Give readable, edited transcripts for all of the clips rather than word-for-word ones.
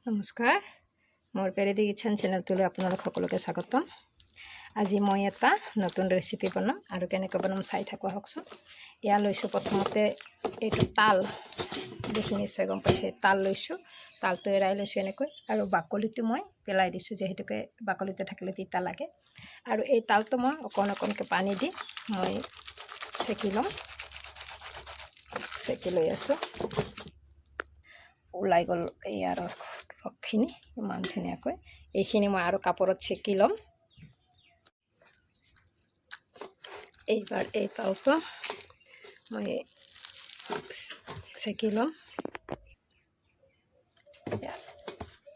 নমস্কাৰ, মোৰ পেৰেডি কিচেন চেনেলটোলৈ আপোনালোক সকলোকে স্বাগতম। আজি মই এটা নতুন ৰেচিপি বনাম আৰু কেনেকৈ বনাম চাই থাকোঁ আহকচোন। এয়া লৈছোঁ প্ৰথমতে এইটো তাল, দেখি নিশ্চয় গম পাইছে, তাল লৈছোঁ। তালটো এৰাই লৈছোঁ এনেকৈ, আৰু বাকলিটো মই পেলাই দিছোঁ, যিহেতুকে বাকলিটো থাকিলে তিতা লাগে। আৰু এই তালটো মই অকণ অকণকৈ পানী দি মই চেকি ল'ম। চেকি লৈ আছোঁ, ওলাই গ'ল এয়া ৰসখিনি ইমান ধুনীয়াকৈ। এইখিনি মই আৰু কাপোৰত চেকি ল'ম। এইবাৰ এই তালটো মই চেকি ল'ম।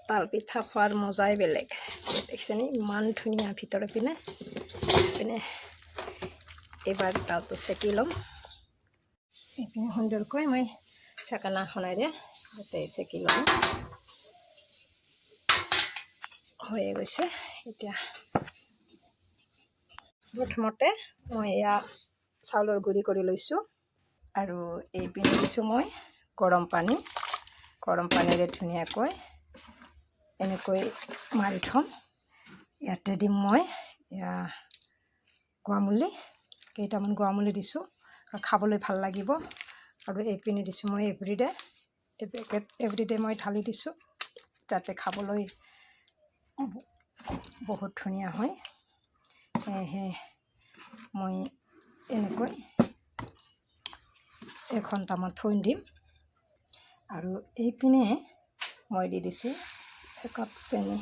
তাল পিঠা খোৱাৰ মজাই বেলেগ, দেখিছেনে ইমান ধুনীয়া ভিতৰৰ পিনে। এইবাৰ তালটো চেকি ল'ম। এইপিনে সুন্দৰকৈ মই চেকনাখনেৰে গোটেই চেকি ল'ম। হৈয়ে গৈছে। এতিয়া প্ৰথমতে মই এয়া চাউলৰ গুড়ি কৰি লৈছোঁ, আৰু এইপিনে দিছোঁ মই গৰম পানীৰে ধুনীয়াকৈ এনেকৈ মাৰি থ'ম। ইয়াতে দিম মই এয়া গুৱামুলি, কেইটামান গুৱামুলি দিছোঁ, খাবলৈ ভাল লাগিব। আৰু এইপিনে দিছোঁ মই এভৰিডে মই ঢালি দিছোঁ, যাতে খাবলৈ বহুত ধুনীয়া হয়। সেয়েহে মই এনেকৈ এঘণ্টামান থৈ দিম। আৰু এইপিনে মই দি দিছোঁ একাপ চেনি।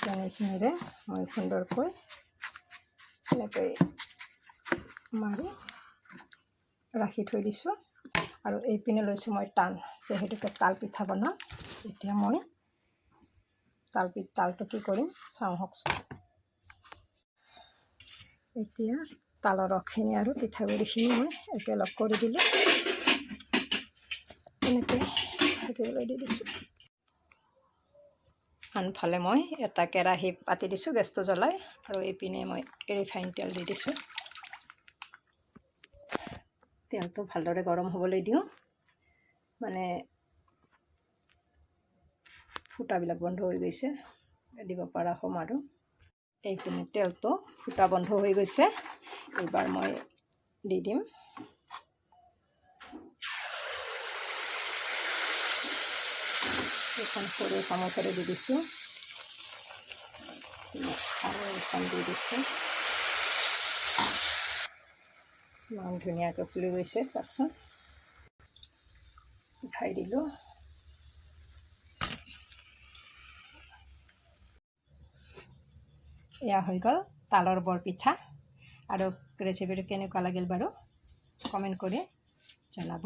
চেনিখিনিৰে মই সুন্দৰকৈ এনেকৈ মাৰি ৰাখি থৈ দিছোঁ। আৰু এইপিনে লৈছোঁ মই টান, যিহেতুকে তাল পিঠা বনাম। এতিয়া মই তালটো কি কৰিম চাওঁ আহকচোন। এতিয়া তালৰ ৰসখিনি আৰু পিঠাগুড়িখিনি মই একেলগ কৰি দিলোঁ, এনেকৈ থাকিবলৈ দি দিছোঁ। আনফালে মই এটা কেৰাহী পাতি দিছোঁ গেছটো জ্বলাই, আৰু এইপিনে মই ৰিফাইন তেল দি দিছোঁ। তেলটো ভালদৰে গৰম হ'বলৈ দিওঁ, মানে ফুটাবিলাক বন্ধ হৈ গৈছে, দিব পৰা হ'ম। আৰু এইপিনে তেলটো ফুটা বন্ধ হৈ গৈছে। এইবাৰ মই দি দিম এখন সৰু চামুচেৰে দি দিছোঁ, আৰু এখন দি দিছোঁ। ইমান ধুনীয়াকৈ ফুলি গৈছে, চাওকচোন। উঠাই দিলোঁ। এয়া হৈ গ'ল তালৰ বৰপিঠা। আৰু ৰেচিপিটো কেনেকুৱা লাগিল বাৰু কমেণ্ট কৰি জনাব,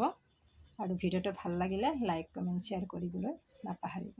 আৰু ভিডিঅ'টো ভাল লাগিলে লাইক কমেণ্ট শ্বেয়াৰ কৰিবলৈ নাপাহৰিব।